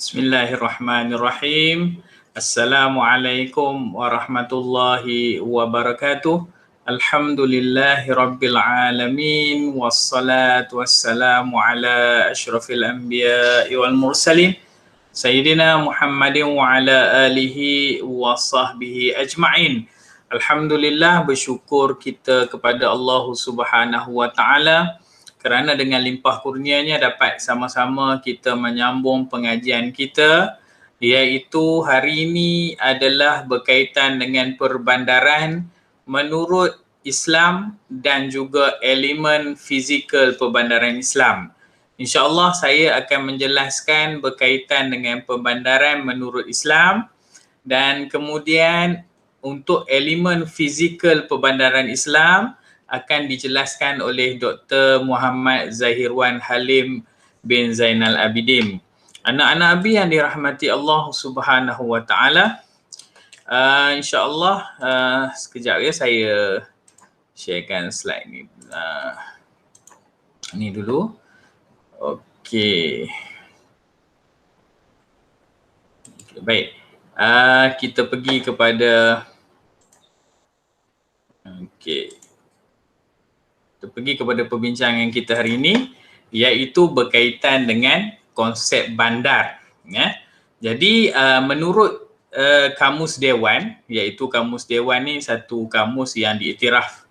Bismillahirrahmanirrahim. Assalamualaikum warahmatullahi wabarakatuh. Alhamdulillahi rabbil alamin. Wassalatu wassalamu ala ashrafil anbiya'i wal mursalin. Sayyidina Muhammadin wa ala alihi wa sahbihi ajma'in. Alhamdulillah, bersyukur kita kepada Allah Subhanahu wa ta'ala kerana dengan limpah kurnianya dapat sama-sama kita menyambung pengajian kita, iaitu hari ini adalah berkaitan dengan perbandaran menurut Islam dan juga elemen fizikal perbandaran Islam. InsyaAllah saya akan menjelaskan berkaitan dengan perbandaran menurut Islam, dan kemudian untuk elemen fizikal perbandaran Islam akan dijelaskan oleh Dr. Muhammad Zahirwan Halim bin Zainal Abidin. Anak-anak Abi yang dirahmati Allah Subhanahu wa ta'ala, insyaAllah sekejap ya, saya sharekan slide ni. Ni dulu. Okey. Baik. Kita pergi kepada perbincangan kita hari ini, iaitu berkaitan dengan konsep bandar. Ya. Jadi menurut Kamus Dewan, iaitu Kamus Dewan ni satu kamus yang diiktiraf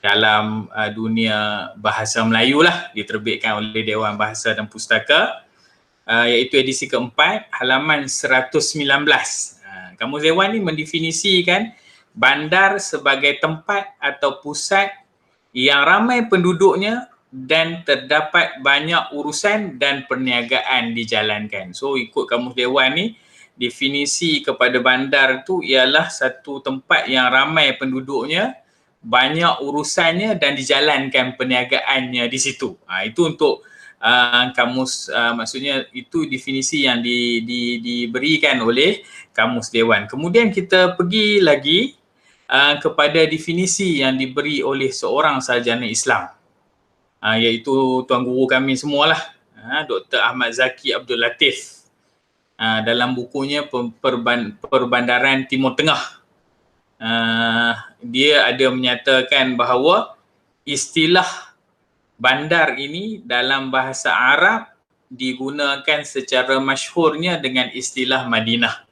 dalam dunia bahasa Melayu lah, diterbitkan oleh Dewan Bahasa dan Pustaka, iaitu edisi keempat, halaman 119. Kamus Dewan ni mendefinisikan bandar sebagai tempat atau pusat yang ramai penduduknya dan terdapat banyak urusan dan perniagaan dijalankan. So ikut Kamus Dewan ni, definisi kepada bandar tu ialah satu tempat yang ramai penduduknya, banyak urusannya dan dijalankan perniagaannya di situ. Itu untuk kamus, maksudnya itu definisi yang diberikan oleh Kamus Dewan. Kemudian kita pergi lagi kepada definisi yang diberi oleh seorang sarjana Islam, iaitu tuan guru kami semualah, Dr. Ahmad Zaki Abdul Latif, dalam bukunya Perbandaran Timur Tengah. Dia ada menyatakan bahawa istilah bandar ini dalam bahasa Arab digunakan secara masyhurnya dengan istilah Madinah.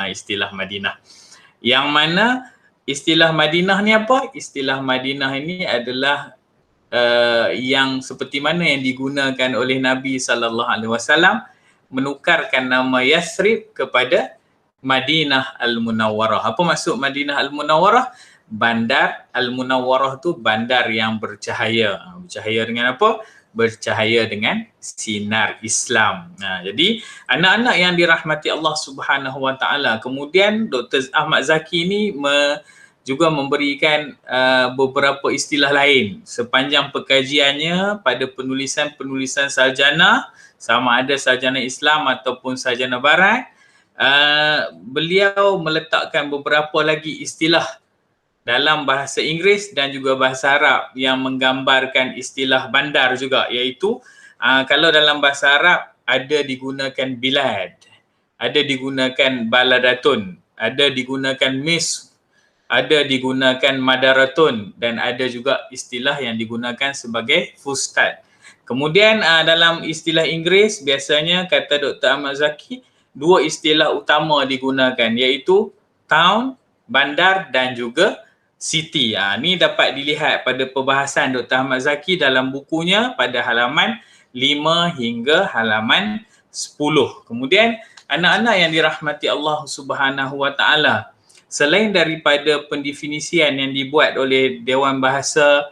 Istilah Madinah. Yang mana istilah Madinah ni apa? Istilah Madinah ini adalah yang seperti mana yang digunakan oleh Nabi SAW menukarkan nama Yathrib kepada Madinah Al-Munawwarah. Apa maksud Madinah Al-Munawwarah? Bandar Al-Munawwarah tu bandar yang bercahaya. Bercahaya dengan apa? Bercahaya dengan sinar Islam. Jadi anak-anak yang dirahmati Allah Subhanahu wa ta'ala, kemudian Dr. Ahmad Zaki ni juga memberikan beberapa istilah lain sepanjang pekajiannya pada penulisan-penulisan sarjana, sama ada sarjana Islam ataupun sarjana Barat. Beliau meletakkan beberapa lagi istilah dalam bahasa Inggeris dan juga bahasa Arab yang menggambarkan istilah bandar juga, iaitu kalau dalam bahasa Arab ada digunakan bilad, ada digunakan baladatun, ada digunakan mis, ada digunakan madaratun, dan ada juga istilah yang digunakan sebagai fustat. Kemudian dalam istilah Inggeris biasanya, kata Dr. Ahmad Zaki, dua istilah utama digunakan, iaitu town, bandar, dan juga city. Ni dapat dilihat pada perbahasan Dr. Ahmad Zaki dalam bukunya pada halaman 5 hingga halaman 10. Kemudian anak-anak yang dirahmati Allah Subhanahu wa ta'ala, selain daripada pendefinisian yang dibuat oleh Dewan Bahasa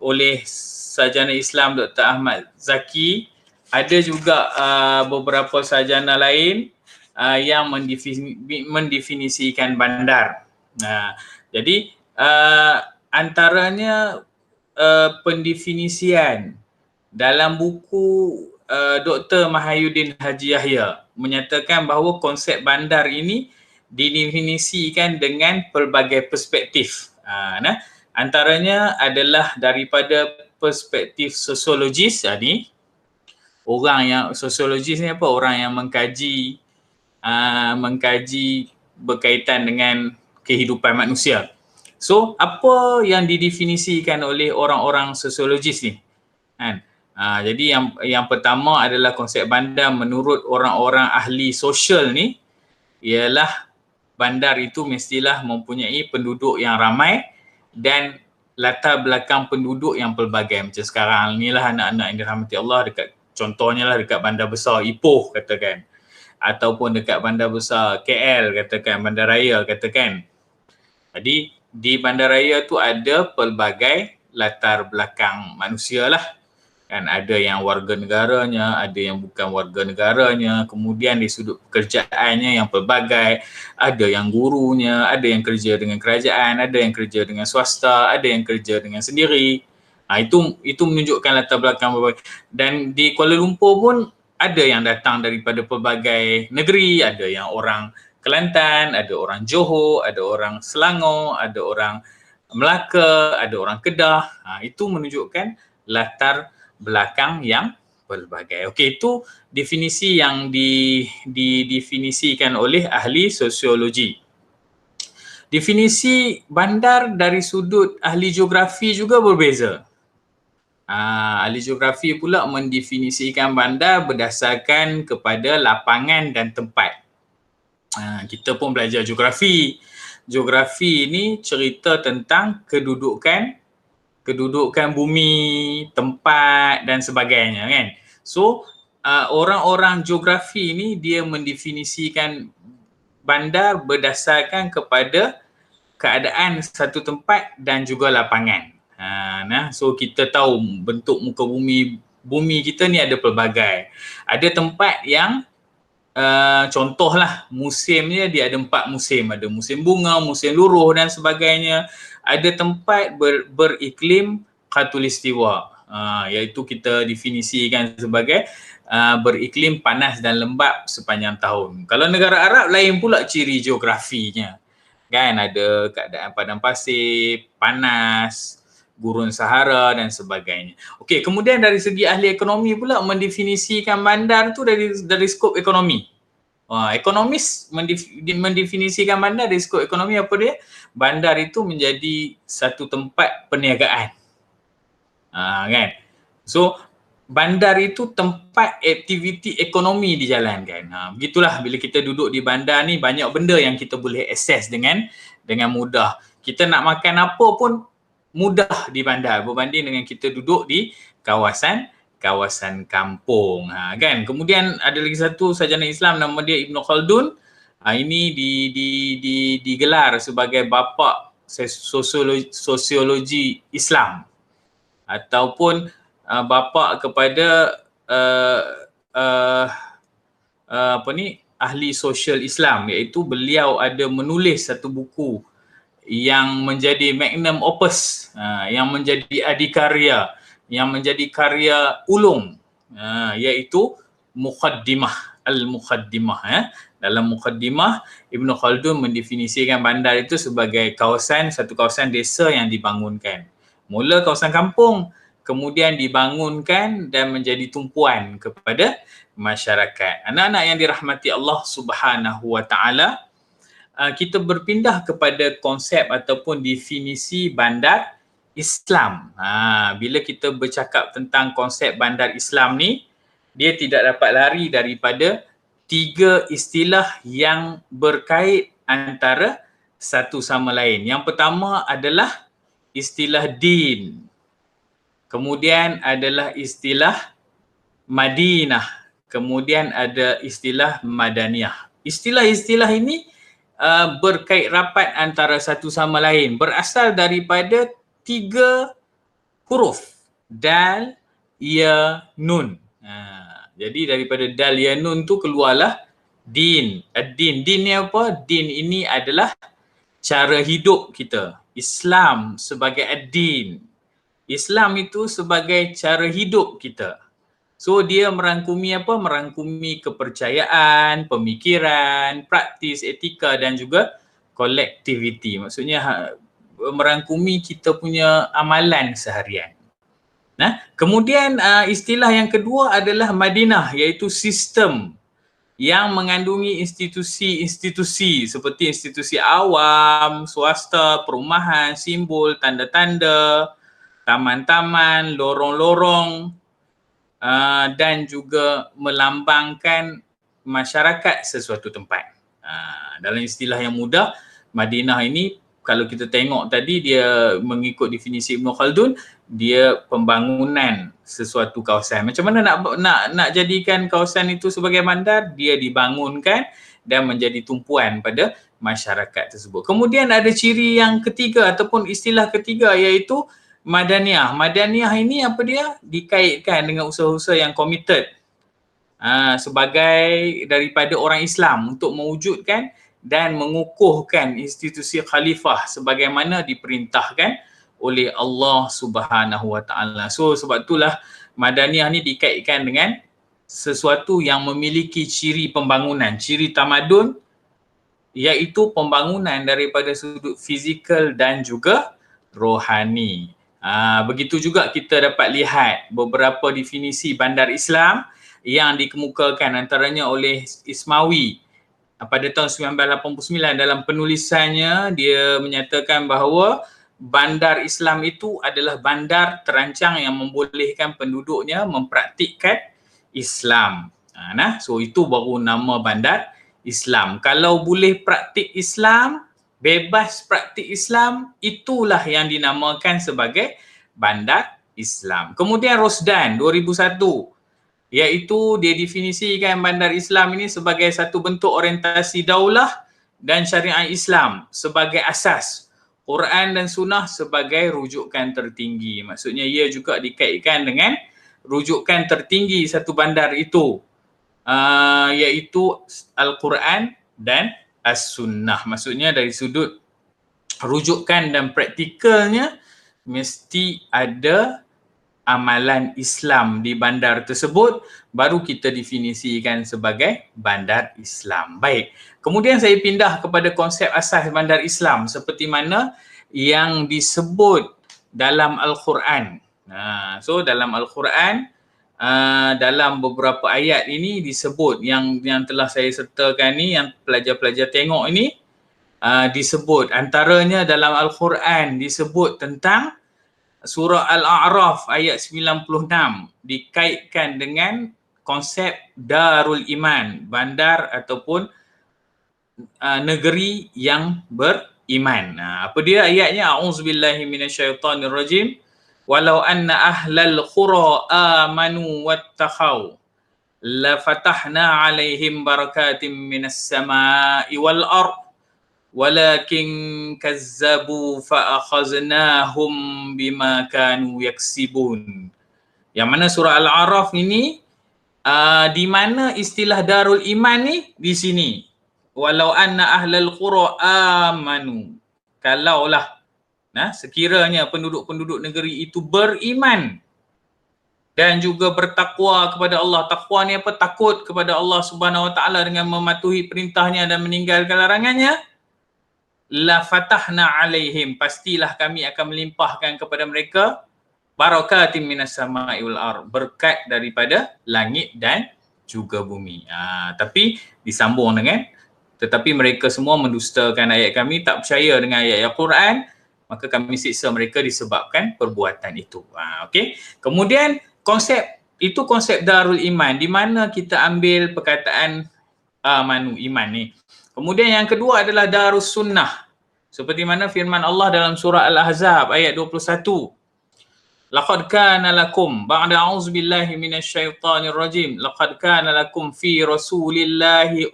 oleh sarjana Islam Dr. Ahmad Zaki, ada juga beberapa sarjana lain yang mendefinisikan bandar. Jadi antaranya pendefinisian dalam buku Dr. Mahayuddin Haji Yahya menyatakan bahawa konsep bandar ini didefinisikan dengan pelbagai perspektif. Antaranya adalah daripada perspektif sosiologis, ni orang yang sosiologis ni apa? Orang yang mengkaji berkaitan dengan kehidupan manusia. So, apa yang didefinisikan oleh orang-orang sosiologis ni? Kan? Jadi yang pertama adalah konsep bandar menurut orang-orang ahli sosial ni ialah bandar itu mestilah mempunyai penduduk yang ramai dan latar belakang penduduk yang pelbagai. Macam sekarang ni lah anak-anak yang dirahmati Allah contohnya lah dekat bandar besar Ipoh katakan, ataupun dekat bandar besar KL katakan, bandaraya katakan. Jadi di bandaraya tu ada pelbagai latar belakang manusia lah. Kan ada yang warga negaranya, ada yang bukan warga negaranya, kemudian di sudut pekerjaannya yang pelbagai, ada yang gurunya, ada yang kerja dengan kerajaan, ada yang kerja dengan swasta, ada yang kerja dengan sendiri. Itu menunjukkan latar belakang berbagai. Dan di Kuala Lumpur pun ada yang datang daripada pelbagai negeri, ada yang orang Kelantan, ada orang Johor, ada orang Selangor, ada orang Melaka, ada orang Kedah. Itu menunjukkan latar belakang yang pelbagai. Okey, itu definisi yang didefinisikan oleh ahli sosiologi. Definisi bandar dari sudut ahli geografi juga berbeza. Ahli geografi pula mendefinisikan bandar berdasarkan kepada lapangan dan tempat. Kita pun belajar geografi. Geografi ni cerita tentang kedudukan bumi, tempat dan sebagainya kan. So orang-orang geografi ni dia mendefinisikan bandar berdasarkan kepada keadaan satu tempat dan juga lapangan. So kita tahu bentuk muka bumi kita ni ada pelbagai. Ada tempat yang contohlah musimnya dia ada 4 musim. Ada musim bunga, musim luruh dan sebagainya. Ada tempat beriklim khatulistiwa, iaitu kita definisikan sebagai beriklim panas dan lembap sepanjang tahun. Kalau negara Arab lain pula ciri geografinya. Kan ada keadaan padang pasir, panas, gurun Sahara dan sebagainya. Okey, kemudian dari segi ahli ekonomi pula mendefinisikan bandar tu dari skop ekonomi. Ekonomis mendefinisikan bandar dari skop ekonomi apa dia? Bandar itu menjadi satu tempat perniagaan. Kan? So bandar itu tempat aktiviti ekonomi dijalankan. Begitulah bila kita duduk di bandar ni banyak benda yang kita boleh akses dengan mudah. Kita nak makan apa pun mudah di bandar berbanding dengan kita duduk di kawasan kampung. Kan? Kemudian ada lagi satu sarjana Islam nama dia Ibn Khaldun. Ini digelar sebagai bapa sosiologi Islam ataupun bapa kepada ahli sosial Islam, iaitu beliau ada menulis satu buku yang menjadi magnum opus, yang menjadi adikarya, yang menjadi karya ulung, iaitu Muqaddimah Al-Muqaddimah. Dalam Muqaddimah, Ibn Khaldun mendefinisikan bandar itu sebagai satu kawasan desa yang dibangunkan. Mula kawasan kampung, kemudian dibangunkan dan menjadi tumpuan kepada masyarakat. Anak-anak yang dirahmati Allah Subhanahu Wa Taala, kita berpindah kepada konsep ataupun definisi bandar Islam. Bila kita bercakap tentang konsep bandar Islam ni, dia tidak dapat lari daripada 3 istilah yang berkait antara satu sama lain. Yang pertama adalah istilah din. Kemudian adalah istilah Madinah. Kemudian ada istilah Madaniyah. Istilah-istilah ini berkait rapat antara satu sama lain. Berasal daripada 3 huruf. Dal, ya, nun. Jadi daripada dal, ya, nun tu keluarlah din. Ad-din. Din ni apa? Din ini adalah cara hidup kita. Islam sebagai ad-din. Islam itu sebagai cara hidup kita. So dia merangkumi apa? Merangkumi kepercayaan, pemikiran, praktis, etika dan juga kolektiviti. Maksudnya merangkumi kita punya amalan seharian. Nah, kemudian istilah yang kedua adalah Madinah, iaitu sistem yang mengandungi institusi-institusi seperti institusi awam, swasta, perumahan, simbol, tanda-tanda, taman-taman, lorong-lorong dan juga melambangkan masyarakat sesuatu tempat. Dalam istilah yang mudah, Madinah ini kalau kita tengok tadi dia mengikut definisi Ibn Khaldun, dia pembangunan sesuatu kawasan. Macam mana nak jadikan kawasan itu sebagai bandar? Dia dibangunkan dan menjadi tumpuan pada masyarakat tersebut. Kemudian ada ciri yang ketiga ataupun istilah ketiga iaitu Madaniyah. Madaniyah ini apa dia? Dikaitkan dengan usaha-usaha yang committed sebagai daripada orang Islam untuk mewujudkan dan mengukuhkan institusi khalifah sebagaimana diperintahkan oleh Allah Subhanahu Wa Taala. So sebab itulah Madaniyah ni dikaitkan dengan sesuatu yang memiliki ciri pembangunan, ciri tamadun, iaitu pembangunan daripada sudut fizikal dan juga rohani. Begitu juga kita dapat lihat beberapa definisi bandar Islam yang dikemukakan antaranya oleh Ismawi pada tahun 1989. Dalam penulisannya dia menyatakan bahawa bandar Islam itu adalah bandar terancang yang membolehkan penduduknya mempraktikkan Islam. So itu baru nama bandar Islam. Kalau boleh praktik Islam, bebas praktik Islam, itulah yang dinamakan sebagai bandar Islam. Kemudian Rosdan 2001, iaitu dia definisikan bandar Islam ini sebagai satu bentuk orientasi daulah dan syariat Islam sebagai asas, Quran dan Sunnah sebagai rujukan tertinggi. Maksudnya ia juga dikaitkan dengan rujukan tertinggi satu bandar itu, iaitu Al-Quran dan As-Sunnah. Maksudnya dari sudut rujukan dan praktikalnya mesti ada amalan Islam di bandar tersebut, baru kita definisikan sebagai bandar Islam. Baik, kemudian saya pindah kepada konsep asas bandar Islam seperti mana yang disebut dalam Al-Quran. So dalam Al-Quran, dalam beberapa ayat ini disebut yang telah saya sertakan ni, yang pelajar-pelajar tengok ini, disebut antaranya dalam Al-Quran disebut tentang surah Al-A'raf ayat 96 dikaitkan dengan konsep Darul Iman, bandar ataupun negeri yang beriman. Apa dia ayatnya? A'udzubillahi minasyaitonirrajim. Walau anna ahlal qura amanu wattaqau la fatahna alaihim barakatim minas sama'i wal ard walakin kazzabu fa akhaznahum bima kanu yaksibun. Yang mana surah Al-A'raf ini di mana istilah Darul Iman ni di sini. Walau anna ahlal qura amanu. Kalaulah sekiranya penduduk-penduduk negeri itu beriman dan juga bertakwa kepada Allah. Takwa ni apa? Takut kepada Allah Subhanahu Wa Taala dengan mematuhi perintahnya dan meninggalkan larangannya. La fatahna alaihim, pastilah kami akan melimpahkan kepada mereka barakatim minas sama'i wal ard, berkat daripada langit dan juga bumi. Tapi disambung dengan tetapi mereka semua mendustakan ayat kami, tak percaya dengan ayat Al-Quran, maka kami siksa mereka disebabkan perbuatan itu. Okey. Kemudian konsep Darul Iman, di mana kita ambil perkataan amanu, iman ni. Kemudian yang kedua adalah Darus Sunnah. Seperti mana firman Allah dalam surah Al-Ahzab ayat 21. Laqad kana lakum ba'da a'udzubillahi minasyaitonir rajim. Laqad kana lakum fi Rasulillahi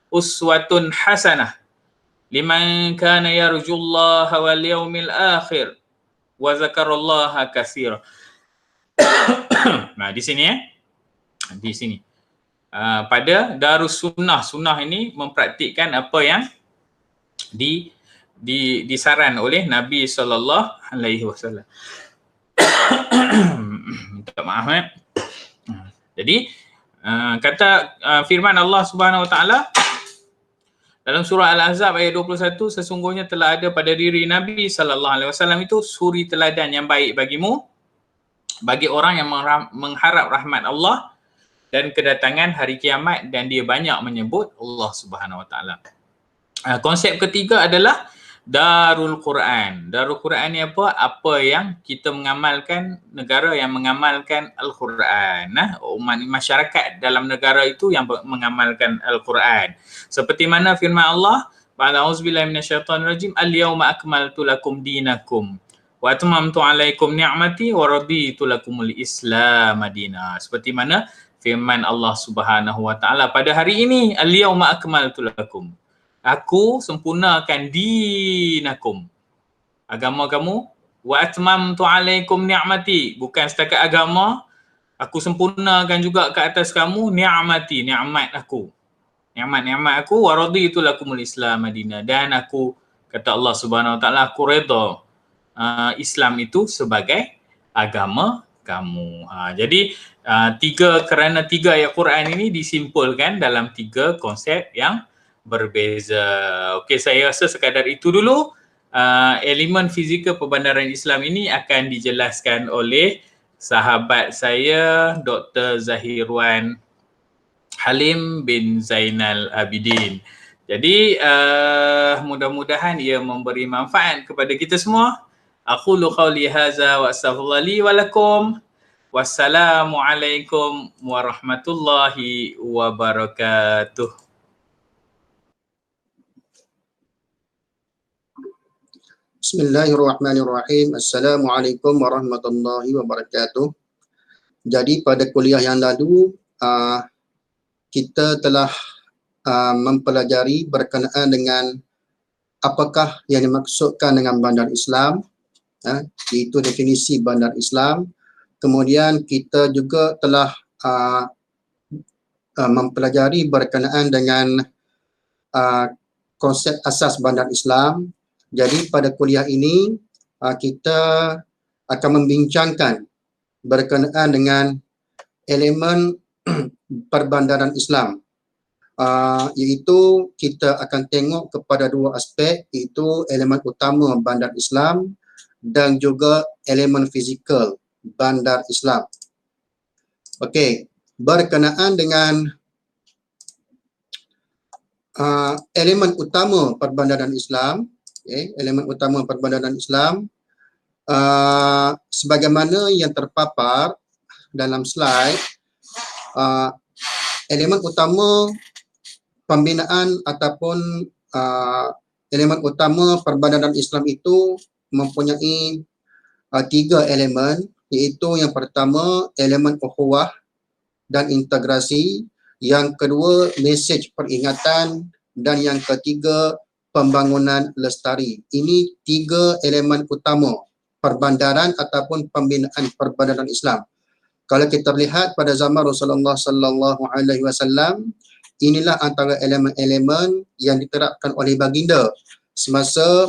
uswatun hasanah liman kana yarjullaha wal yawmil akhir wa zakarallaha katsira. Di sini di sini. Pada Darus Sunnah. Sunnah ini mempraktikkan apa yang disaran oleh Nabi SAW. Minta maaf. Jadi kata firman Allah Subhanahu Wa Taala dalam surah Al-Ahzab ayat 21, sesungguhnya telah ada pada diri Nabi SAW itu suri teladan yang baik bagimu bagi orang yang mengharap rahmat Allah dan kedatangan hari kiamat, dan dia banyak menyebut Allah Subhanahu Wa Taala. Konsep ketiga adalah Darul Quran. Darul Quran ni apa? Apa yang kita mengamalkan, negara yang mengamalkan Al-Quran. Umat masyarakat dalam negara itu yang mengamalkan Al-Quran. Seperti mana firman Allah, A'udzubillahi minasyaitonirrajim, Al-yawma akmaltu lakum dinakum wa atmamtu alaikum ni'mati wa raditu lakumul Islam madina. Seperti mana firman Allah Subhanahu Wa Taala pada hari ini, Al-yawma akmaltu lakum, aku sempurnakan dinakum, agama kamu, wa atmamtu alaikum ni'mati, bukan setakat agama, aku sempurnakan juga ke atas kamu ni'mati, nikmat aku, nikmat aku, wa raditu lakumul Islam madina, dan aku, kata Allah Subhanahu Wa Taala, aku redha Islam itu sebagai agama kamu. Jadi kerana tiga ayat Quran ini disimpulkan dalam tiga konsep yang berbeza. Okey, saya rasa sekadar itu dulu. Elemen fizikal perbandaran Islam ini akan dijelaskan oleh sahabat saya Dr. Zahirwan Halim bin Zainal Abidin. Jadi mudah-mudahan ia memberi manfaat kepada kita semua. Aqulu qawli hadza wa astaghfirullah li wa lakum. Wassalamualaikum warahmatullahi wabarakatuh. Bismillahirrahmanirrahim. Assalamualaikum warahmatullahi wabarakatuh. Jadi pada kuliah yang lalu kita telah mempelajari berkenaan dengan apakah yang dimaksudkan dengan bandar Islam, iaitu definisi bandar Islam. Kemudian kita juga telah mempelajari berkenaan dengan konsep asas bandar Islam. Jadi pada kuliah ini kita akan membincangkan berkenaan dengan elemen perbandaran Islam, iaitu kita akan tengok kepada dua aspek, iaitu elemen utama bandar Islam dan juga elemen fizikal bandar Islam. Okey, berkenaan dengan elemen utama perbandaran Islam, elemen utama perbandaran Islam, sebagaimana yang terpapar dalam slide, elemen utama pembinaan ataupun elemen utama perbandaran Islam itu mempunyai tiga elemen, iaitu yang pertama elemen ukhuwah dan integrasi, yang kedua mesej peringatan, dan yang ketiga pembangunan lestari. Ini tiga elemen utama perbandaran ataupun pembinaan perbandaran Islam. Kalau kita lihat pada zaman Rasulullah sallallahu alaihi wasallam, inilah antara elemen-elemen yang diterapkan oleh baginda semasa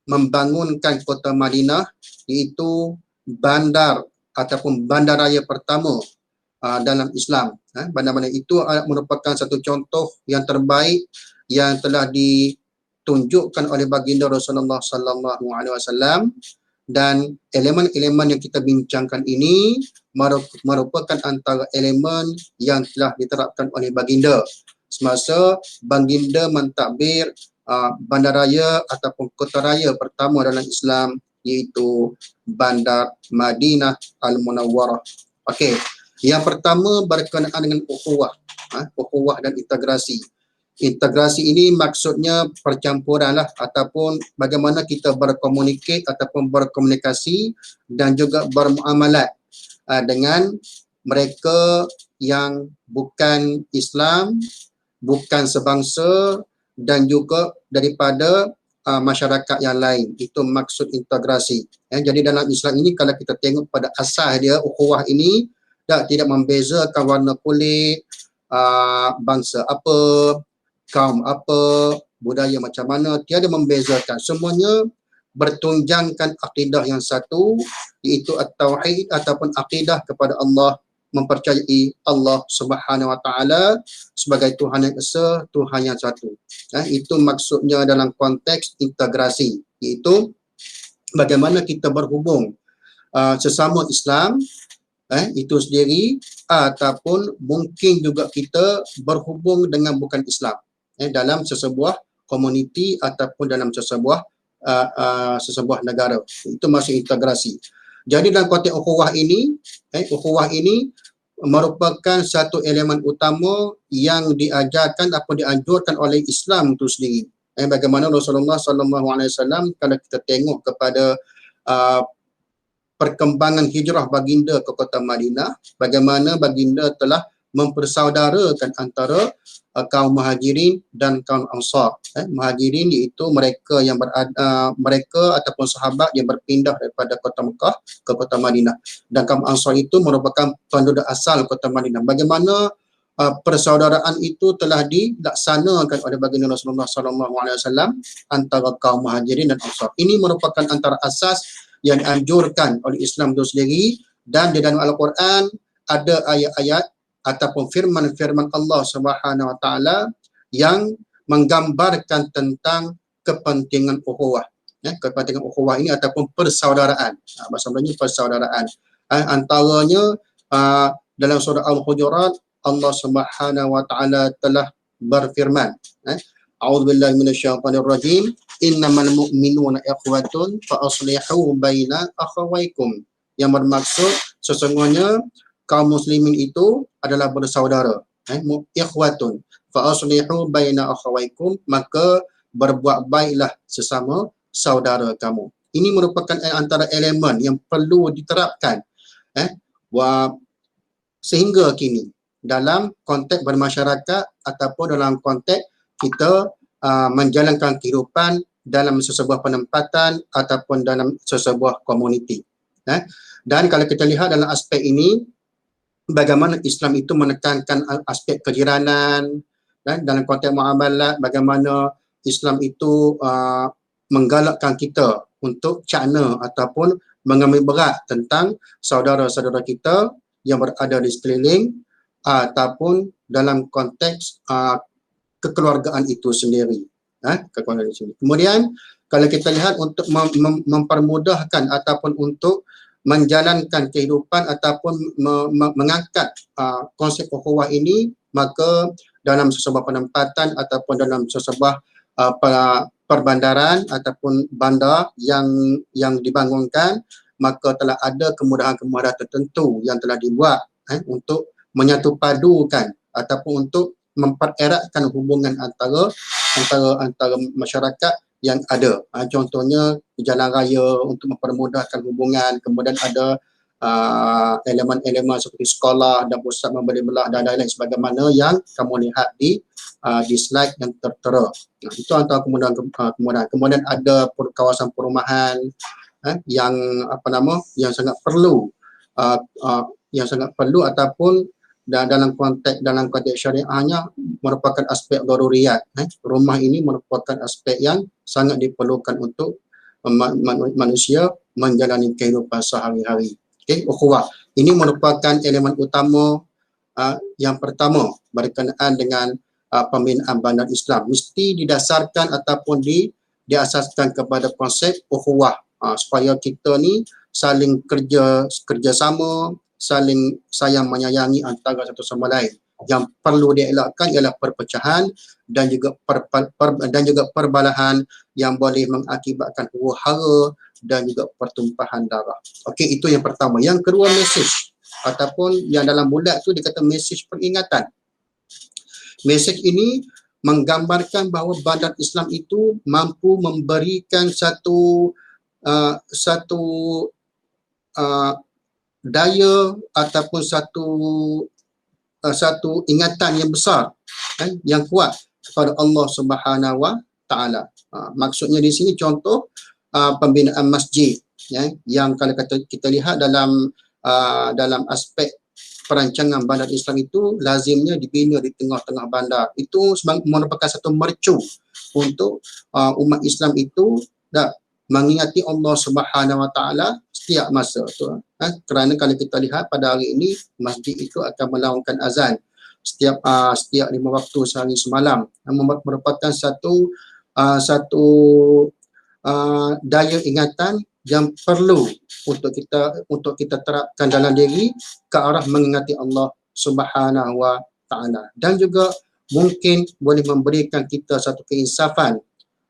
membangunkan kota Madinah, iaitu bandar ataupun bandaraya pertama dalam Islam. Bandar-bandar itu merupakan satu contoh yang terbaik yang telah ditunjukkan oleh baginda Rasulullah sallallahu alaihi wasallam, dan elemen-elemen yang kita bincangkan ini merupakan antara elemen yang telah diterapkan oleh baginda semasa baginda mentadbir bandaraya ataupun kota raya pertama dalam Islam, iaitu Bandar Madinah Al-Munawwarah. Okey, yang pertama berkenaan dengan ukhuwah, ukhuwah dan integrasi. Integrasi ini maksudnya percampuran ataupun bagaimana kita berkomunikasi dan juga bermuamalat dengan mereka yang bukan Islam, bukan sebangsa, dan juga daripada masyarakat yang lain. Itu maksud integrasi. Jadi dalam Islam ini kalau kita tengok pada asas dia, ukhuwah ini tidak membezakan warna kulit, bangsa apa, kaum apa, budaya macam mana, tiada membezakan. Semuanya bertunjangkan akidah yang satu, iaitu at-tauhid ataupun akidah kepada Allah, mempercayai Allah Subhanahu Wa Taala sebagai Tuhan yang esa, Tuhan yang satu. Itu maksudnya dalam konteks integrasi, iaitu bagaimana kita berhubung sesama Islam itu sendiri, ataupun mungkin juga kita berhubung dengan bukan Islam dalam sesebuah komuniti ataupun dalam sesebuah negara. Itu masih integrasi. Jadi dalam konteks ukhuwah ini merupakan satu elemen utama yang diajarkan atau dianjurkan oleh Islam itu sendiri. Bagaimana Rasulullah SAW, kalau kita tengok kepada perkembangan hijrah baginda ke kota Madinah, bagaimana baginda telah mempersaudarakan antara kaum Muhajirin dan kaum Ansar. Muhajirin iaitu mereka yang mereka ataupun sahabat yang berpindah daripada kota Mekah ke kota Madinah, dan kaum Ansar itu merupakan penduduk asal kota Madinah. Bagaimana persaudaraan itu telah dilaksanakan oleh baginda Rasulullah SAW antara kaum Muhajirin dan Ansar. Ini merupakan antara asas yang dianjurkan oleh Islam itu sendiri, dan di dalam Al-Quran ada ayat-ayat ataupun firman-firman Allah Subhanahu Wa Taala yang menggambarkan tentang kepentingan ukhuwah. Kepentingan ukhuwah ini ataupun persaudaraan. Bahasa Melayunya persaudaraan. Antaranya dalam surah Al-Hujurat, Allah Subhanahu Wa Taala telah berfirman, A'udzubillahi minasyaitonir rajim, innamal mu'minuna ikhwatun fa aslihu baina akhawaykum. Yang bermaksud sesungguhnya kaum muslimin itu adalah bersaudara. Ikhwatun fa aslihu baina akhawaykum, maka berbuat baiklah sesama saudara kamu. Ini merupakan antara elemen yang perlu diterapkan sehingga kini dalam konteks bermasyarakat ataupun dalam konteks kita menjalankan kehidupan dalam sesebuah penempatan ataupun dalam sesebuah komuniti. Dan kalau kita lihat dalam aspek ini, bagaimana Islam itu menekankan aspek kejiranan, dan dalam konteks muamalat, bagaimana Islam itu menggalakkan kita untuk cakna ataupun mengambil berat tentang saudara-saudara kita yang berada di sekeliling ataupun dalam konteks kekeluargaan itu sendiri. Kemudian kalau kita lihat untuk mempermudahkan ataupun untuk menjalankan kehidupan ataupun mengangkat konsep ukhuwah ini, maka dalam sesebuah penempatan ataupun dalam sesebuah perbandaran ataupun bandar yang dibangunkan, maka telah ada kemudahan-kemudahan tertentu yang telah dibuat untuk menyatupadukan ataupun untuk mempereratkan hubungan antara masyarakat yang ada. Contohnya jalan raya untuk mempermudahkan hubungan, kemudian ada elemen-elemen seperti sekolah dan pusat membeli belah dan lain-lain sebagaimana yang kamu lihat di slide yang tertera. Itu antara kemudahan. Kemudian ada kawasan perumahan yang yang sangat perlu ataupun dalam konteks syariahnya merupakan aspek daruriyat. Rumah ini merupakan aspek yang sangat diperlukan untuk manusia menjalani kehidupan sehari-hari. Ukhuwah ini merupakan elemen utama yang pertama berkenaan dengan pembinaan bandar Islam. Mesti didasarkan ataupun diasaskan kepada konsep ukhuwah, supaya kita ni saling kerjasama, saling sayang menyayangi antara satu sama lain. Yang perlu dielakkan ialah perpecahan dan juga perbalahan yang boleh mengakibatkan huru-hara dan juga pertumpahan darah. Okey, itu yang pertama. Yang kedua, mesej ataupun yang dalam bulat tu dikata mesej peringatan. Mesej ini menggambarkan bahawa bandar Islam itu mampu memberikan satu daya ataupun satu ingatan yang besar yang kuat kepada Allah Subhanahu Wa Taala. Maksudnya di sini contoh pembinaan masjid yang kalau kita lihat dalam aspek perancangan bandar Islam itu lazimnya dibina di tengah-tengah bandar. Itu merupakan satu mercu untuk umat Islam itu mengingati Allah Subhanahu Wa Taala setiap masa tu. Kerana kalau kita lihat pada hari ini masjid itu akan melaungkan azan setiap 5 waktu sehari semalam, merupakan satu daya ingatan yang perlu untuk kita terapkan dalam diri ke arah mengingati Allah Subhanahu wa taala, dan juga mungkin boleh memberikan kita satu keinsafan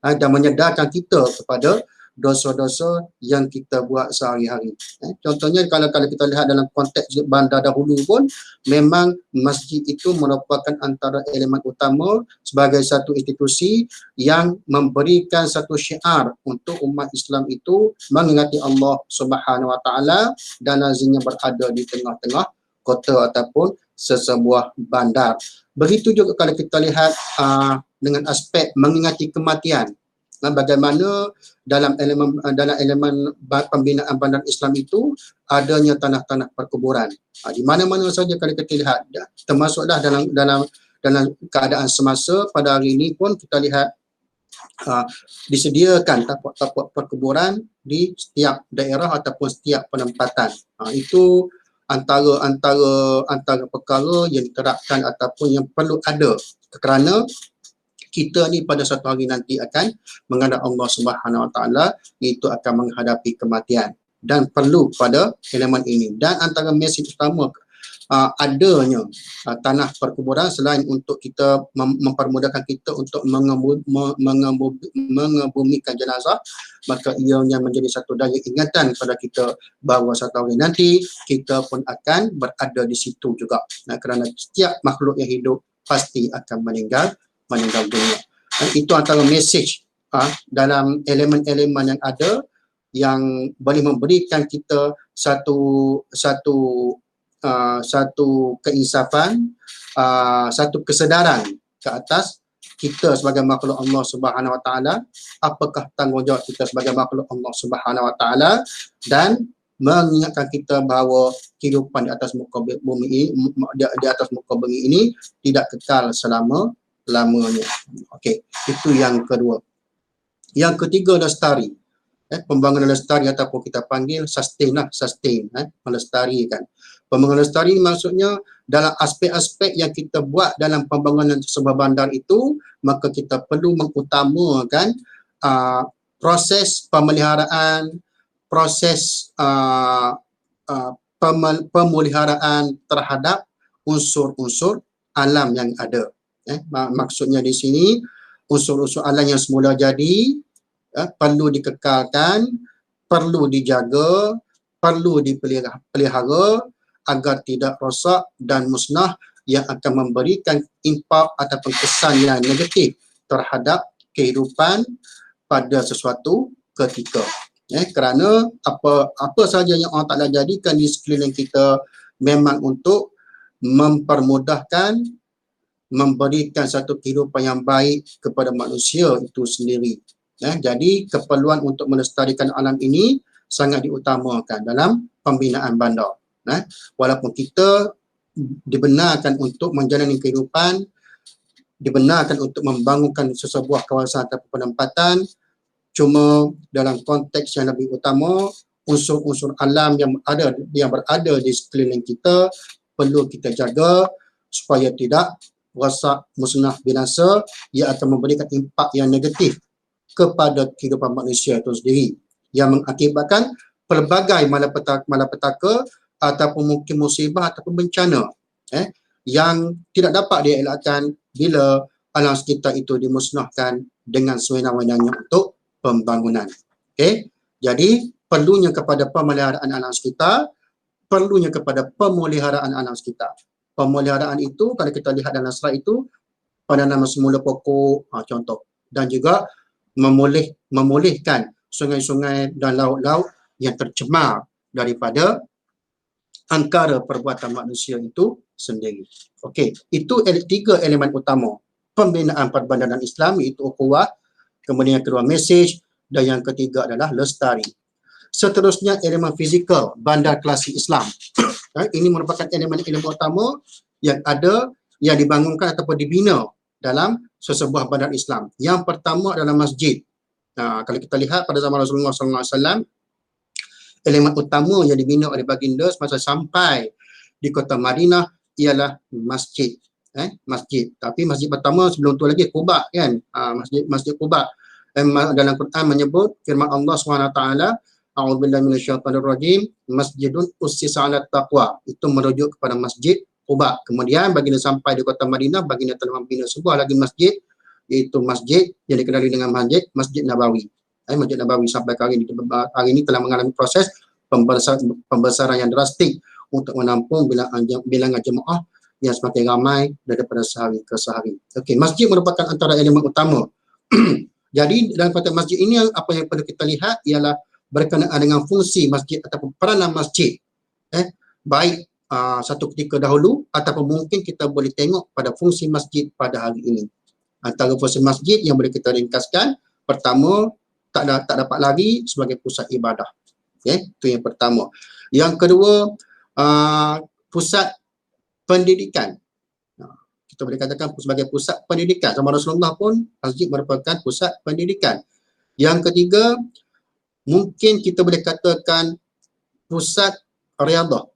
dan menyedarkan kita kepada dosa-dosa yang kita buat sehari-hari. Contohnya kalau kita lihat dalam konteks bandar dahulu pun, memang masjid itu merupakan antara elemen utama sebagai satu institusi yang memberikan satu syiar untuk umat Islam itu mengingati Allah Subhanahu wa taala dan lazimnya berada di tengah-tengah kota ataupun sesebuah bandar. Begitu juga kalau kita lihat dengan aspek mengingati kematian. Bagaimana dalam elemen pembinaan bandar Islam itu adanya tanah-tanah perkuburan. Di mana-mana saja kalau kita lihat, termasuklah dalam keadaan semasa pada hari ini pun kita lihat disediakan tapak-tapak perkuburan di setiap daerah ataupun setiap penempatan. Itu antara perkara yang diterapkan ataupun yang perlu ada, kerana kita ni pada satu hari nanti akan menghadap Allah Subhanahu wa taala, itu akan menghadapi kematian dan perlu pada elemen ini. Dan antara mesej utama adanya tanah perkuburan selain untuk kita mempermudahkan kita untuk mengebumikan jenazah, maka ianya menjadi satu daya ingatan kepada kita bahawa satu hari nanti kita pun akan berada di situ juga. Kerana setiap makhluk yang hidup pasti akan meninggal dunia. Dan itu antara mesej dalam elemen-elemen yang ada yang boleh memberikan kita satu keinsafan, satu kesedaran ke atas kita sebagai makhluk Allah Subhanahu wa taala, apakah tanggungjawab kita sebagai makhluk Allah Subhanahu wa taala, dan mengingatkan kita bahawa kehidupan di atas muka bumi ini tidak kekal selama-lamanya. Okey, itu yang kedua. Yang ketiga, lestari. Pembangunan lestari ataupun kita panggil sustain, melestarikan. Pembangunan lestari maksudnya dalam aspek-aspek yang kita buat dalam pembangunan sebuah bandar itu, maka kita perlu mengutamakan proses pemeliharaan, proses pemeliharaan terhadap unsur-unsur alam yang ada. Maksudnya di sini unsur-unsur alam yang semula jadi perlu dikekalkan, perlu dijaga, perlu dipelihara agar tidak rosak dan musnah yang akan memberikan impak ataupun kesan yang negatif terhadap kehidupan pada sesuatu ketika. Kerana apa sahaja yang Allah Ta'ala jadikan di sekeliling kita memang untuk mempermudahkan, memberikan satu kehidupan yang baik kepada manusia itu sendiri. Jadi keperluan untuk melestarikan alam ini sangat diutamakan dalam pembinaan bandar. Walaupun kita dibenarkan untuk menjalani kehidupan, dibenarkan untuk membangunkan sesebuah kawasan atau penempatan, cuma dalam konteks yang lebih utama, unsur-unsur alam yang berada di sekeliling kita perlu kita jaga supaya tidak rosak, musnah, binasa, ia akan memberikan impak yang negatif kepada kehidupan manusia itu sendiri yang mengakibatkan pelbagai malapetaka ataupun mungkin musibah ataupun bencana yang tidak dapat dielakkan bila alam sekitar itu dimusnahkan dengan sewenang-wenangnya untuk pembangunan. Jadi perlunya kepada pemeliharaan alam sekitar, perlunya kepada pemeliharaan alam sekitar. Pemeliharaan itu kalau kita lihat dalam slide itu, penanaman semula pokok contoh, dan juga memulihkan sungai-sungai dan laut-laut yang tercemar daripada angkara perbuatan manusia itu sendiri. Okey, itu tiga elemen utama pembinaan perbandaran Islam, iaitu ukhuwah, kemudian yang kedua mesej, dan yang ketiga adalah lestari. Seterusnya elemen fizikal bandar klasik Islam. Ini merupakan elemen-elemen utama yang dibangunkan ataupun dibina dalam sesebuah bandar Islam. Yang pertama adalah masjid. Kalau kita lihat pada zaman Rasulullah SAW, elemen utama yang dibina oleh baginda semasa sampai di kota Madinah ialah masjid. Masjid. Tapi masjid pertama sebelum tu lagi Quba kan. Masjid Quba. Dalam Quran menyebut firman Allah SWT, a'udzubillahi minasyaitonir rajim, masjidun ussisa 'ala taqwa, itu merujuk kepada Masjid Quba. Kemudian baginda sampai di kota Madinah, baginda telah membina sebuah lagi masjid, iaitu masjid yang dikenali dengan Masjid Nabawi. Masjid Nabawi sampai hari ini telah mengalami proses pembesaran yang drastik untuk menampung bilangan jemaah yang semakin ramai daripada sehari ke sehari. Okey, masjid merupakan antara elemen utama. Jadi dalam konteks masjid ini, apa yang perlu kita lihat ialah berkenaan dengan fungsi masjid ataupun peranan masjid. Baik satu ketika dahulu ataupun mungkin kita boleh tengok pada fungsi masjid pada hari ini. Antara fungsi masjid yang boleh kita ringkaskan, pertama, tak dapat lagi sebagai pusat ibadah. Itu yang pertama. Yang kedua, pusat pendidikan. Kita boleh katakan sebagai pusat pendidikan. Zaman Rasulullah pun masjid merupakan pusat pendidikan. Yang ketiga, mungkin kita boleh katakan pusat riadah.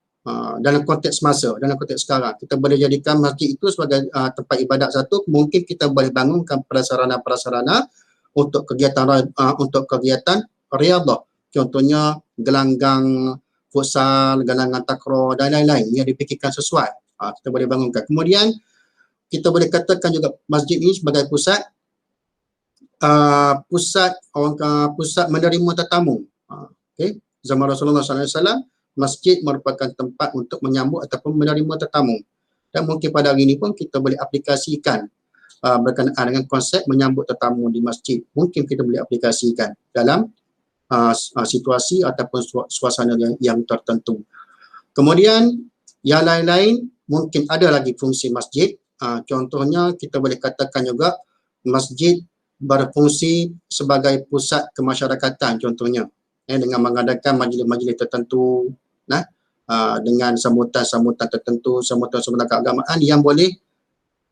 Dalam konteks masa, dalam konteks sekarang, kita boleh jadikan masjid itu sebagai tempat ibadat satu. Mungkin kita boleh bangunkan prasarana-prasarana untuk kegiatan riadah. Contohnya gelanggang futsal, gelanggang takraw dan lain-lain yang dipikirkan sesuai. Kita boleh bangunkan. Kemudian kita boleh katakan juga masjid ini sebagai pusat menerima tetamu. Zaman Rasulullah SAW, masjid merupakan tempat untuk menyambut ataupun menerima tetamu. Dan mungkin pada hari ini pun kita boleh aplikasikan berkenaan dengan konsep menyambut tetamu di masjid. Mungkin kita boleh aplikasikan dalam situasi ataupun suasana yang tertentu. Kemudian yang lain-lain mungkin ada lagi fungsi masjid. Contohnya kita boleh katakan juga masjid berfungsi sebagai pusat kemasyarakatan contohnya, dengan mengadakan majlis-majlis tertentu, dengan sambutan-sambutan tertentu, sambutan-sambutan keagamaan yang boleh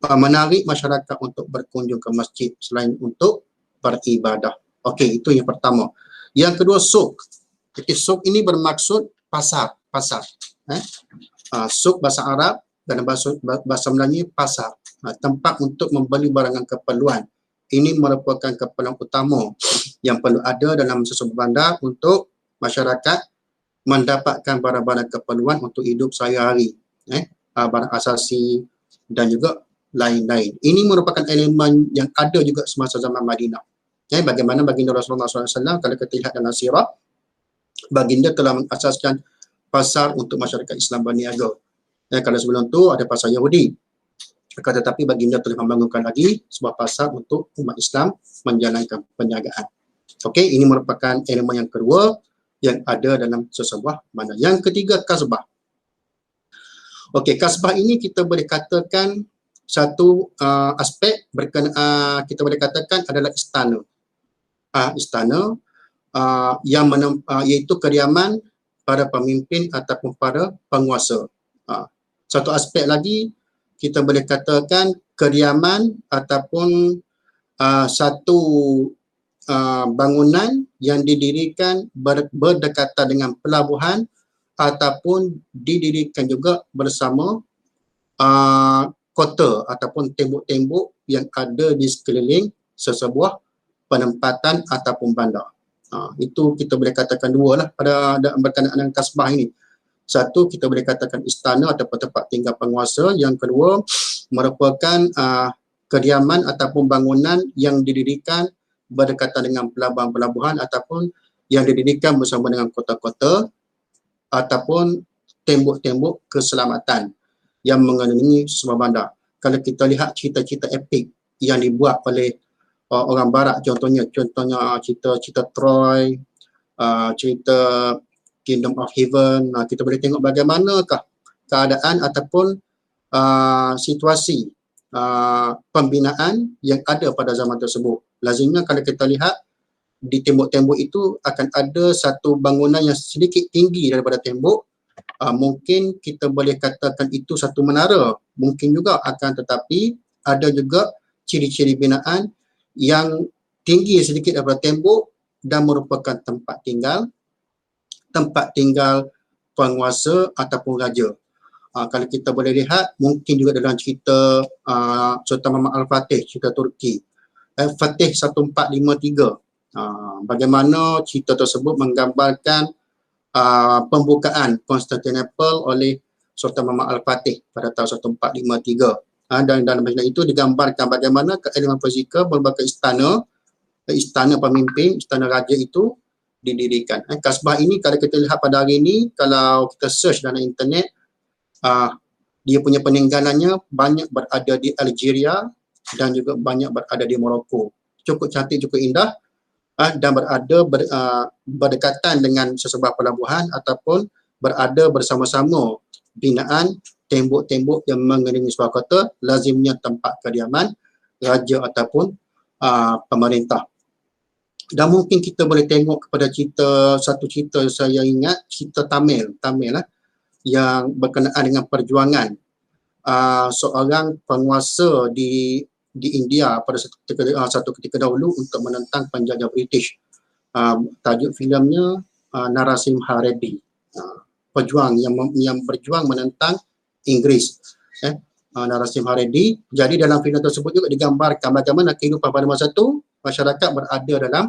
menarik masyarakat untuk berkunjung ke masjid selain untuk beribadah. Okey, itu yang pertama. Yang kedua, suk. Suk ini bermaksud pasar. Suk bahasa Arab dan bahasa Melayu pasar. Tempat untuk membeli barangan keperluan. Ini merupakan keperluan utama yang perlu ada dalam sesebuah bandar untuk masyarakat mendapatkan barang-barang keperluan untuk hidup sehari-hari. Barang asasi dan juga lain-lain. Ini merupakan elemen yang ada juga semasa zaman Madinah. Bagaimana baginda Rasulullah SAW, kalau kita lihat dalam sirah, baginda telah mengasaskan pasar untuk masyarakat Islam berniaga. Kalau sebelum tu ada pasar Yahudi. Tetapi baginda telah membangunkan lagi sebuah pasar untuk umat Islam menjalankan perniagaan. Okey, ini merupakan elemen yang kedua yang ada dalam sesebuah bandar. Yang ketiga, kasbah. Okey, kasbah ini kita boleh katakan satu aspek berkenaan, kita boleh katakan adalah istana. Istana yang iaitu kediaman para pemimpin ataupun para penguasa. Satu aspek lagi kita boleh katakan kediaman ataupun satu bangunan yang didirikan berdekatan dengan pelabuhan ataupun didirikan juga bersama kota ataupun tembok-tembok yang ada di sekeliling sesebuah penempatan ataupun bandar. Itu kita boleh katakan dua lah pada berkenaan dengan kasbah ini. Satu, kita boleh katakan istana ataupun tempat tinggal penguasa. Yang kedua, merupakan kediaman ataupun bangunan yang didirikan berdekatan dengan pelabuhan-pelabuhan ataupun yang didirikan bersama dengan kota-kota ataupun tembok-tembok keselamatan yang mengelilingi sebuah bandar. Kalau kita lihat cerita-cerita epik yang dibuat oleh orang barat, contohnya cerita Troy, cerita Kingdom of Heaven, kita boleh tengok bagaimanakah keadaan ataupun situasi pembinaan yang ada pada zaman tersebut. Lazimnya kalau kita lihat di tembok-tembok itu akan ada satu bangunan yang sedikit tinggi daripada tembok. Mungkin kita boleh katakan itu satu menara, mungkin juga, akan tetapi ada juga ciri-ciri binaan yang tinggi sedikit daripada tembok dan merupakan tempat tinggal penguasa ataupun raja. Kalau kita boleh lihat, mungkin juga dalam cerita Sultan Muhammad Al-Fatih, cerita Turki, Fatih 1453, Bagaimana cerita tersebut menggambarkan pembukaan Konstantinopel oleh Sultan Muhammad Al-Fatih pada tahun 1453. Dan dalam bahagian itu digambarkan bagaimana keelemen fizikal berbagai istana pemimpin, istana raja itu didirikan. Kasbah ini kalau kita lihat pada hari ini, kalau kita search dalam internet, dia punya peninggalannya banyak berada di Algeria dan juga banyak berada di Morocco. Cukup cantik, cukup indah, dan berdekatan dengan sesebuah pelabuhan ataupun berada bersama-sama binaan tembok-tembok yang mengelilingi sebuah kota, lazimnya tempat kediaman raja ataupun pemerintah. Dan mungkin kita boleh tengok kepada satu cerita saya ingat, cerita Tamil yang berkenaan dengan perjuangan seorang penguasa di India pada satu ketika dahulu untuk menentang penjajah British. Tajuk filmnya Narasimha Reddy, pejuang yang berjuang menentang Inggris. Narasimha Reddy. Jadi dalam filem tersebut juga digambarkan bagaimana kehidupan pada masa itu masyarakat berada dalam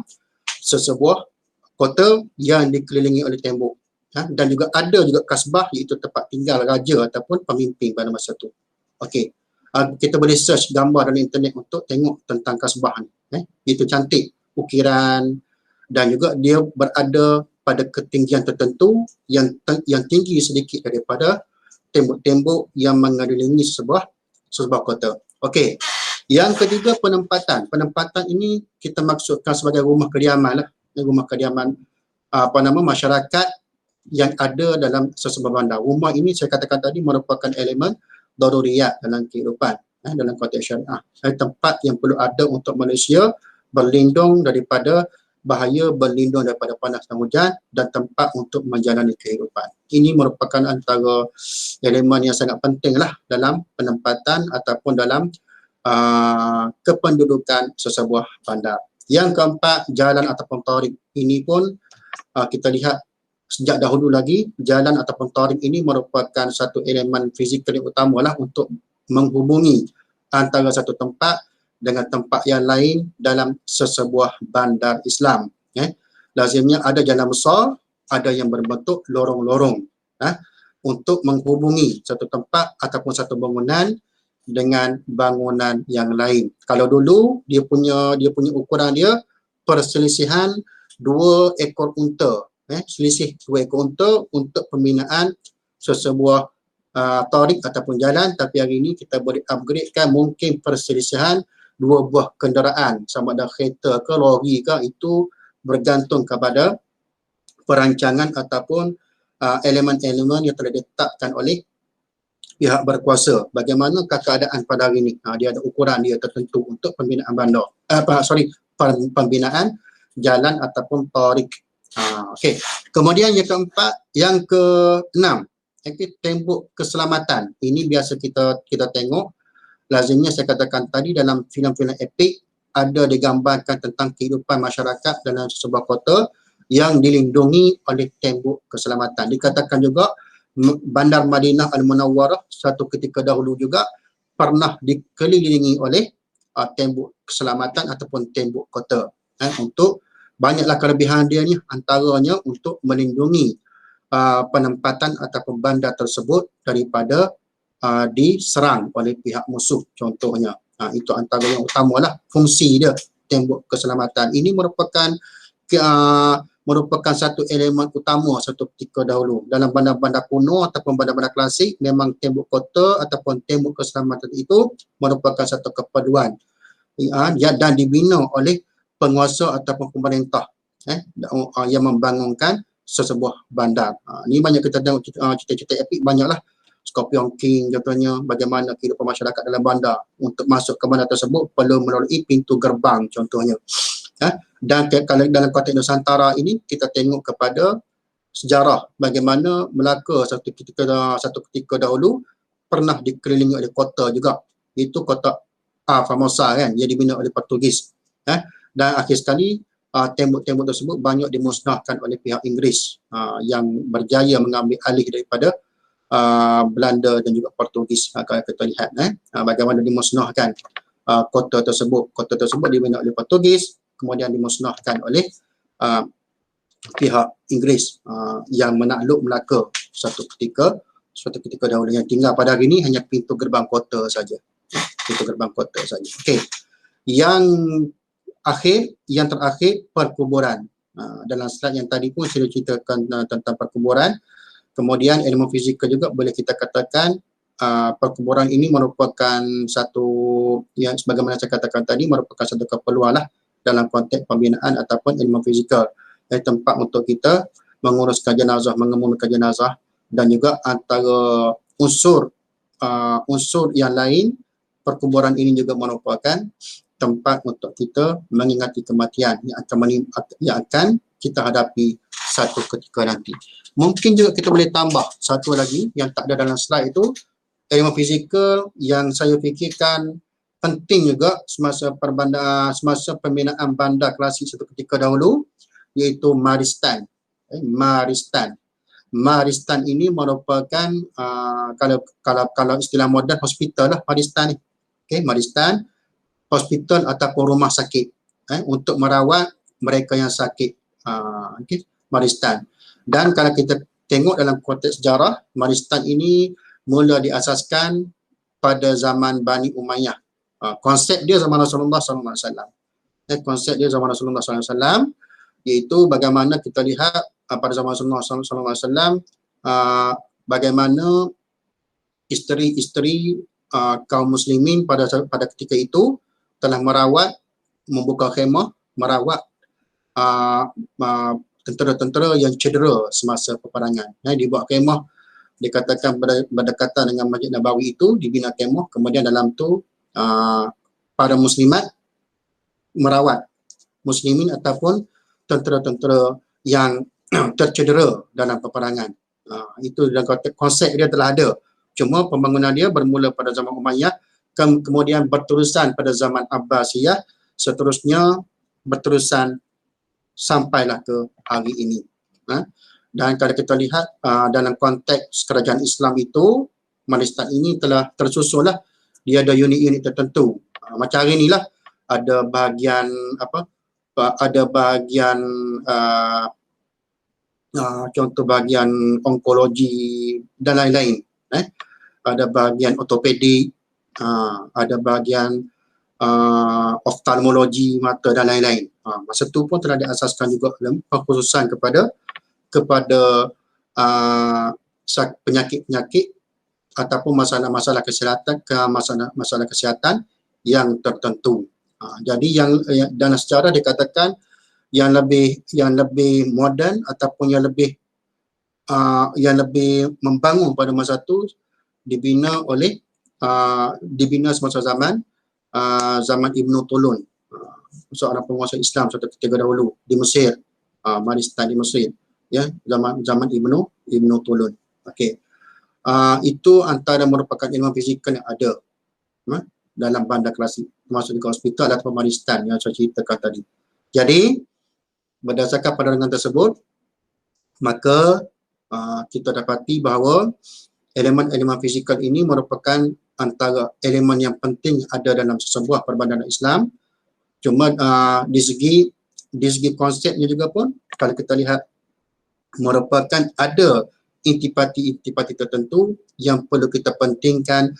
sesebuah kota yang dikelilingi oleh tembok. Dan juga ada juga kasbah, iaitu tempat tinggal raja ataupun pemimpin pada masa itu. Okey. Kita boleh search gambar dalam internet untuk tengok tentang kasbah ni. Itu cantik ukiran dan juga dia berada pada ketinggian tertentu yang tinggi sedikit daripada tembok-tembok yang mengelilingi sebuah kota. Okey. Yang ketiga, penempatan. Penempatan ini kita maksudkan sebagai rumah kediaman lah. Rumah kediaman masyarakat yang ada dalam sesebuah bandar. Rumah ini saya katakan tadi merupakan elemen daruriyat dalam kehidupan, dalam konteks syariah. Tempat yang perlu ada untuk manusia berlindung daripada bahaya, berlindung daripada panas dan hujan, dan tempat untuk menjalani kehidupan. Ini merupakan antara elemen yang sangat penting lah dalam penempatan ataupun dalam kependudukan sesebuah bandar. Yang keempat, jalan ataupun tarik. Ini pun kita lihat sejak dahulu lagi, jalan ataupun tarik ini merupakan satu elemen fizikal yang utama lah untuk menghubungi antara satu tempat dengan tempat yang lain dalam sesebuah bandar Islam. Lazimnya ada jalan besar, ada yang berbentuk lorong-lorong untuk menghubungi satu tempat ataupun satu bangunan dengan bangunan yang lain. Kalau dulu dia punya ukuran dia perselisihan 2 ekor unta, selisih 2 ekor unta untuk pembinaan sesebuah tarik ataupun jalan. Tapi hari ini kita boleh upgradekan, mungkin perselisihan 2 buah kenderaan, sama ada kereta ke lori ke, itu bergantung kepada perancangan ataupun elemen-elemen yang telah ditetapkan oleh pihak berkuasa. Bagaimana keadaan pada hari ini? Dia ada ukuran dia tertentu untuk pembinaan bandar. Pembinaan jalan ataupun tarik. Okey. Kemudian yang keempat, yang keenam, tembok keselamatan. Ini biasa kita tengok. Lazimnya saya katakan tadi dalam filem-filem epik ada digambarkan tentang kehidupan masyarakat dalam sebuah kota yang dilindungi oleh tembok keselamatan. Dikatakan juga Bandar Madinah Al-Munawwarah satu ketika dahulu juga pernah dikelilingi oleh tembok keselamatan ataupun tembok kota. Untuk banyaklah kelebihan dia ni, antaranya untuk melindungi penempatan ataupun bandar tersebut daripada diserang oleh pihak musuh contohnya. Itu antara yang utamalah fungsi dia, tembok keselamatan. Ini merupakan satu elemen utama satu ketika dahulu. Dalam bandar-bandar kuno ataupun bandar-bandar klasik, memang tembok kota ataupun tembok keselamatan itu merupakan satu keperluan dan dibina oleh penguasa ataupun pemerintah yang membangunkan sesebuah bandar. Ini banyak kita tengok cerita-cerita epik, banyaklah. Scorpion King contohnya, bagaimana kehidupan masyarakat dalam bandar. Untuk masuk ke bandar tersebut perlu melalui pintu gerbang contohnya. Dan kalau dalam konteks Nusantara ini kita tengok kepada sejarah bagaimana Melaka satu ketika dahulu pernah dikelilingi oleh kota juga. Itu kota Formosa kan, yang dibina oleh Portugis. Dan akhir sekali tembok-tembok tersebut banyak dimusnahkan oleh pihak Inggeris yang berjaya mengambil alih daripada Belanda dan juga Portugis. Kalau kita lihat bagaimana dimusnahkan kota tersebut. Kota tersebut dibina oleh Portugis, kemudian dimusnahkan oleh pihak Inggeris yang menakluk Melaka suatu ketika dahulu. Yang tinggal pada hari ini hanya pintu gerbang kota saja. Pintu gerbang kota saja. Okey. Yang terakhir perkuburan. Dalam slide yang tadi pun saya ceritakan tentang perkuburan. Kemudian ilmu fizikal juga boleh kita katakan perkuburan ini merupakan satu yang sebagaimana saya katakan tadi merupakan satu keperluan lah dalam konteks pembinaan ataupun ilmu fizikal. Tempat untuk kita menguruskan jenazah, mengemumikan jenazah, dan juga antara unsur yang lain, perkuburan ini juga merupakan tempat untuk kita mengingati kematian yang akan kita hadapi satu ketika nanti. Mungkin juga kita boleh tambah satu lagi yang tak ada dalam slide itu, ilmu fizikal yang saya fikirkan penting juga semasa pembinaan bandar klasik satu ketika dahulu, iaitu Maristan. Maristan ini merupakan kalau istilah moden hospital lah Maristan ni. Okey, Maristan hospital ataupun rumah sakit untuk merawat mereka yang sakit. Okey, Maristan. Dan kalau kita tengok dalam konteks sejarah, Maristan ini mula diasaskan pada zaman Bani Umayyah. Konsep dia zaman Rasulullah SAW. Konsep dia zaman Rasulullah SAW iaitu bagaimana kita lihat pada zaman Rasulullah SAW bagaimana isteri-isteri kaum muslimin pada ketika itu telah merawat, membuka khemah, merawat tentera-tentera yang cedera semasa peperangan. Dibuat khemah, dikatakan berdekatan dengan Masjid Nabawi itu, dibina khemah, kemudian dalam tu para muslimat merawat muslimin ataupun tentera-tentera yang tercedera dalam peperangan. Itu dalam konsep dia telah ada. Cuma pembangunan dia bermula pada zaman Umayyah, kemudian berterusan pada zaman Abbasiyah, seterusnya berterusan sampailah ke hari ini. Dan kalau kita lihat dalam konteks kerajaan Islam itu, Maristan ini telah tersusul lah. Dia ada unit-unit tertentu. Macam hari inilah ada bahagian contoh bahagian onkologi dan lain-lain. Ada bahagian ortopedik, ada bahagian oftalmologi mata dan lain-lain. Masa tu pun telah diasaskan juga khususan kepada penyakit-penyakit ataupun masalah-masalah kesihatan yang tertentu. Jadi yang dalam sejarah dikatakan yang lebih moden ataupun yang lebih membangun pada masa itu dibina semasa zaman Ibn Tulun, seorang penguasa Islam suatu ketika dahulu di Mesir, Maristan di Mesir, ya, zaman Ibn Tulun. Okey. Itu antara merupakan ilmu fizikal yang ada dalam bandar klasik, termasuk di hospital atau Maristan yang saya ceritakan tadi. Jadi berdasarkan pandangan tersebut, maka kita dapati bahawa elemen-elemen fizikal ini merupakan antara elemen yang penting ada dalam sesebuah perbandaran Islam. Cuma di segi konsepnya juga pun, kalau kita lihat, merupakan ada intipati-intipati tertentu yang perlu kita pentingkan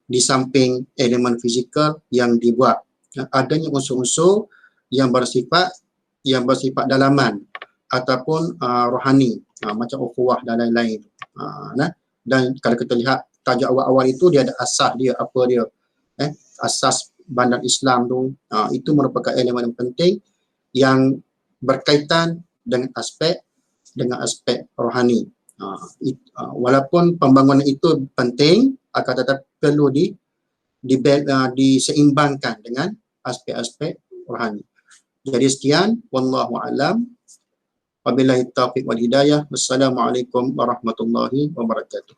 di samping elemen fizikal yang dibuat. Adanya unsur-unsur yang bersifat dalaman ataupun rohani, macam ukhuwah dan lain-lain. Dan kalau kita lihat tajuk awal-awal itu, dia ada asas dia, apa dia, asas bandar Islam tu, itu merupakan elemen yang penting yang berkaitan dengan aspek rohani. Walaupun pembangunan itu penting, akan tetapi perlu diseimbangkan dengan aspek-aspek rohani. Jadi sekian, wallahu a'lam. Wabillahi taufiq wal hidayah. Wassalamualaikum warahmatullahi wabarakatuh.